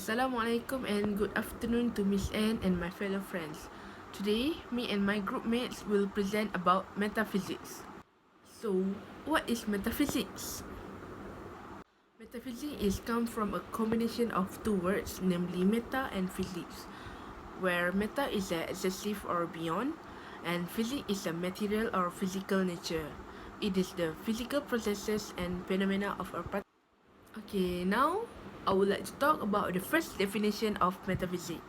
Assalamualaikum and good afternoon to Miss Anne and my fellow friends. Today, me and my group mates will present about metaphysics. So, what is metaphysics? Metaphysics is come from a combination of two words, namely meta and physics, where meta is the excessive or beyond, and physics is the material or physical nature. It is the physical processes and phenomena of our part. Okay, now I would like to talk about the first definition of metaphysics.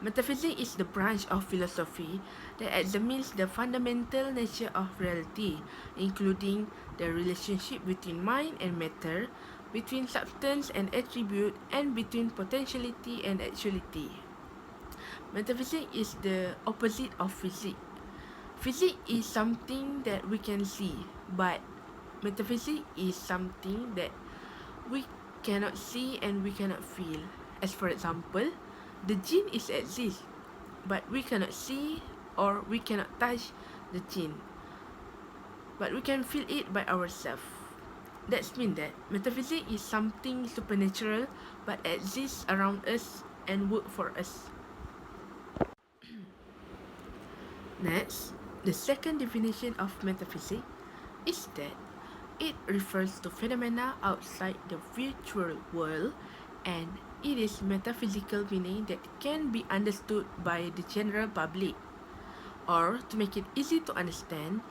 Metaphysics is the branch of philosophy that examines the fundamental nature of reality, including the relationship between mind and matter, between substance and attribute, and between potentiality and actuality. Metaphysics is the opposite of physics. Physics is something that we can see, but metaphysics is something that we cannot see and we cannot feel. As for example, the jinn is exist, but we cannot see or we cannot touch the jinn, but we can feel it by ourselves. That means that metaphysics is something supernatural but exists around us and work for us. Next, the second definition of metaphysics is that it refers to phenomena outside the virtual world, and it is metaphysical meaning that can be understood by the general public. Or, to make it easy to understand,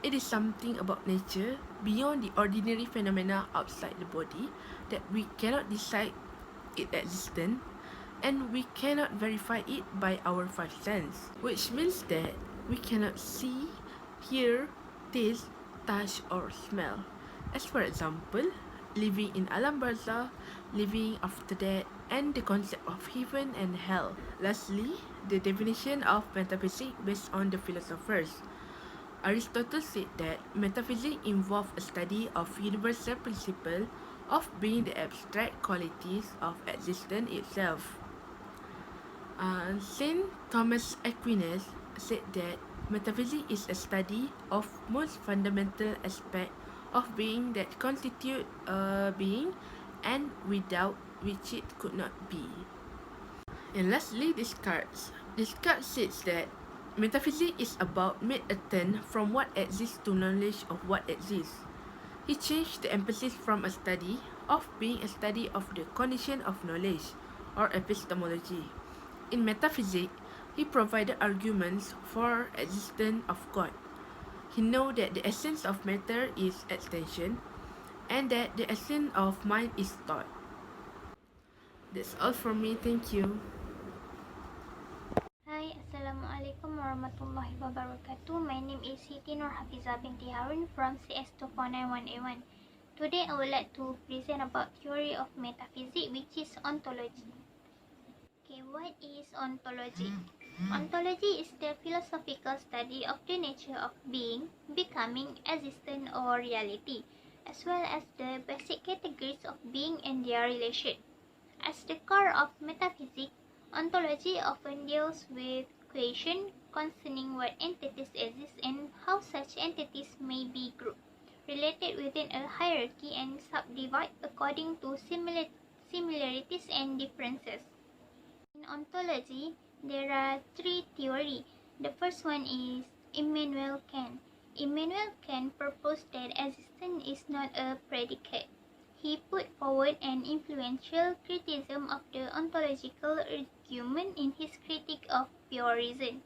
it is something about nature beyond the ordinary phenomena outside the body that we cannot decide its existence, and we cannot verify it by our five senses, which means that we cannot see, hear, taste, touch, or smell. As for example, living in alam barzakh, living after death, and the concept of heaven and hell. Lastly, the definition of metaphysics based on the philosophers. Aristotle said that metaphysics involves a study of universal principle of being, the abstract qualities of existence itself. Saint Thomas Aquinas said that metaphysics is a study of most fundamental aspect of being that constitute a being and without which it could not be. And lastly, Descartes. Descartes says that metaphysics is about made a turn from what exists to knowledge of what exists. He changed the emphasis from a study of being a study of the condition of knowledge or epistemology. In metaphysics, he provided arguments for existence of God. He know that the essence of matter is extension and that the essence of mind is thought. That's all from me. Thank you. Hi, Assalamualaikum warahmatullahi wabarakatuh. My name is Siti Nur Hafiza binti Harun from CS2491A1. Today I would like to present about theory of metaphysics, which is ontology. Okay, what is ontology? Ontology is the philosophical study of the nature of being, becoming, existence or reality, as well as the basic categories of being and their relation. As the core of metaphysics, ontology often deals with questions concerning what entities exist and how such entities may be grouped, related within a hierarchy and subdivided according to similarities and differences. In ontology, there are three theories. The first one is Immanuel Kant. Immanuel Kant proposed that existence is not a predicate. He put forward an influential criticism of the ontological argument in his critique of pure reason.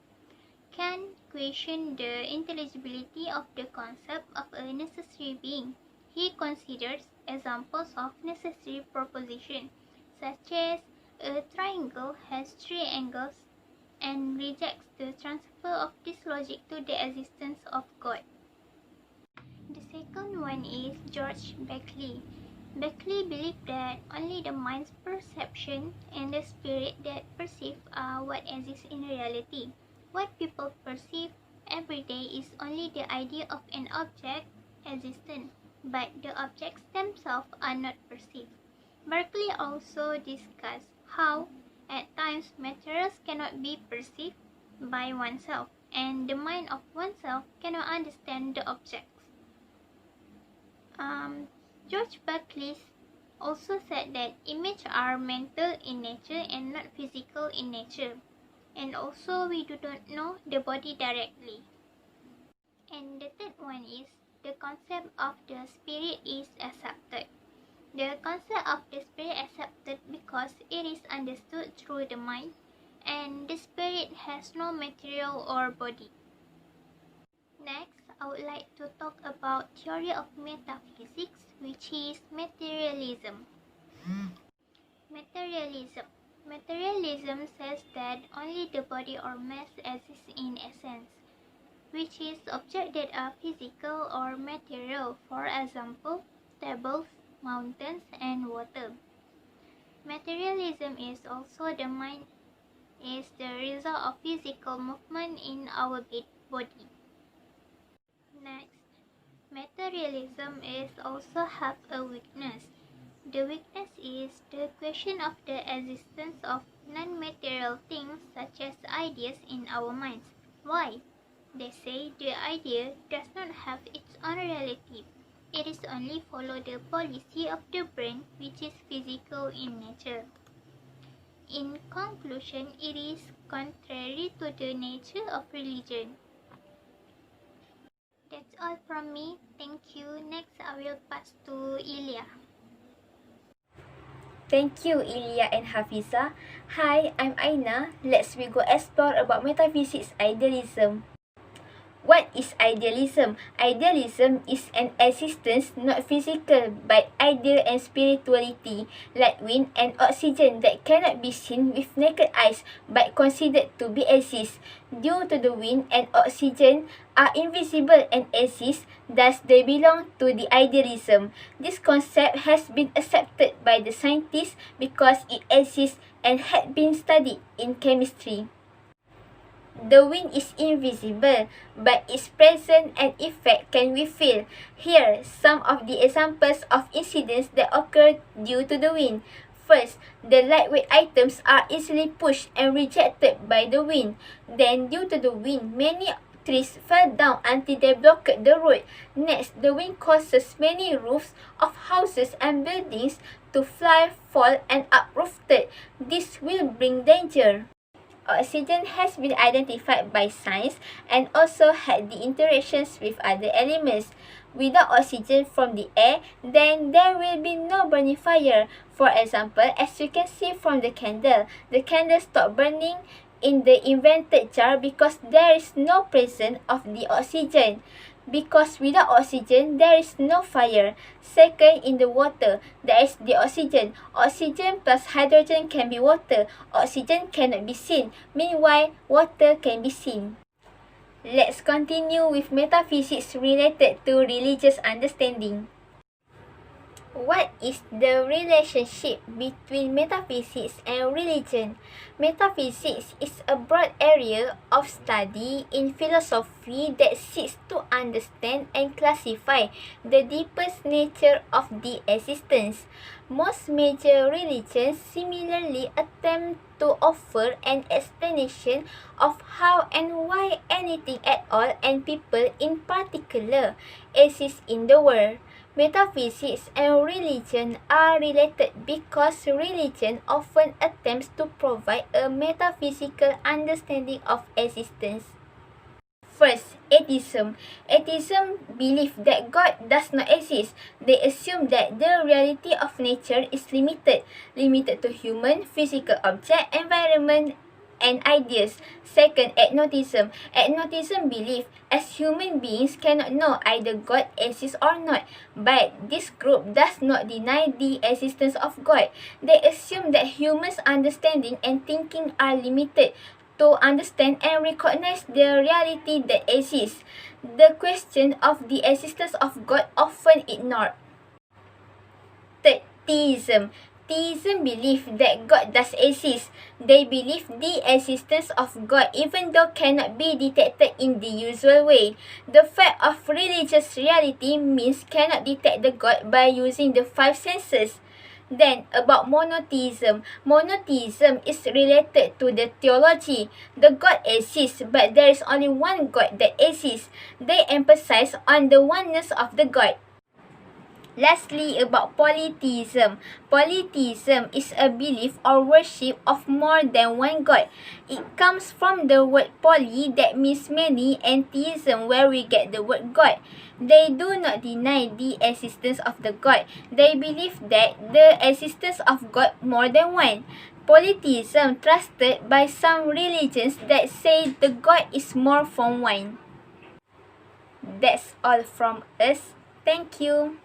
Kant questioned the intelligibility of the concept of a necessary being. He considers examples of necessary proposition, such as a triangle has three angles, and rejects the transfer of this logic to the existence of God. The second one is George Berkeley. Berkeley believed that only the mind's perception and the spirit that perceive are what exists in reality. What people perceive every day is only the idea of an object existent, but the objects themselves are not perceived. Berkeley also discussed how, at times, materials cannot be perceived by oneself, and the mind of oneself cannot understand the objects. George Berkeley also said that images are mental in nature and not physical in nature. And also we do not know the body directly. And the third one is the concept of the spirit is accepted. The concept of the spirit accepted because it is understood through the mind, and the spirit has no material or body. Next, I would like to talk about theory of metaphysics, which is materialism. Materialism. Materialism says that only the body or mass exists in essence, which is objects that are physical or material, for example, tables, mountains, and water. Materialism is also the mind is the result of physical movement in our body. Next, materialism is also have a weakness. The weakness is the question of the existence of non-material things such as ideas in our minds. Why? They say the idea does not have its own reality. It is only follow the policy of the brain, which is physical in nature. In conclusion, it is contrary to the nature of religion. That's all from me. Thank you. Next, I will pass to Ilya. Thank you, Ilya and Hafiza. Hi, I'm Aina. Let's we go explore about metaphysics idealism. What is idealism? Idealism is an existence not physical but ideal and spirituality, like wind and oxygen that cannot be seen with naked eyes but considered to be exist. Due to the wind and oxygen are invisible and exist, thus they belong to the idealism. This concept has been accepted by the scientists because it exists and had been studied in chemistry. The wind is invisible, but its presence and effect can we feel. Here, some of the examples of incidents that occur due to the wind. First, the lightweight items are easily pushed and rejected by the wind. Then, due to the wind, many trees fell down until they blocked the road. Next, the wind causes many roofs of houses and buildings to fly, fall, and uprooted. This will bring danger. Oxygen has been identified by science and also had the interactions with other elements. Without oxygen from the air, then there will be no burning fire. For example, as you can see from the candle stopped burning in the invented jar because there is no presence of the oxygen. Because without oxygen, there is no fire. Second, in the water, there is the oxygen. Oxygen plus hydrogen can be water. Oxygen cannot be seen. Meanwhile, water can be seen. Let's continue with metaphysics related to religious understanding. What is the relationship between metaphysics and religion? Metaphysics is a broad area of study in philosophy that seeks to understand and classify the deepest nature of the existence. Most major religions similarly attempt to offer an explanation of how and why anything at all and people in particular exist in the world. Metaphysics and religion are related because religion often attempts to provide a metaphysical understanding of existence. First, atheism. Atheism believes that God does not exist. They assume that the reality of nature is limited to human, physical object, environment, and ideas. Second, agnosticism. Agnosticism believes as human beings cannot know either God exists or not, but this group does not deny the existence of God. They assume that humans' understanding and thinking are limited to understand and recognize the reality that exists. The question of the existence of God often ignored. Third, theism. Theism believes that God does exist. They believe the existence of God even though cannot be detected in the usual way. The fact of religious reality means cannot detect the God by using the five senses. Then, about monotheism. Monotheism is related to the theology. The God exists, but there is only one God that exists. They emphasize on the oneness of the God. Lastly, about polytheism. Polytheism is a belief or worship of more than one god. It comes from the word poly, that means many, and theism, where we get the word God. They do not deny the existence of the God. They believe that the existence of God more than one. Polytheism trusted by some religions that say the God is more from one. That's all from us. Thank you.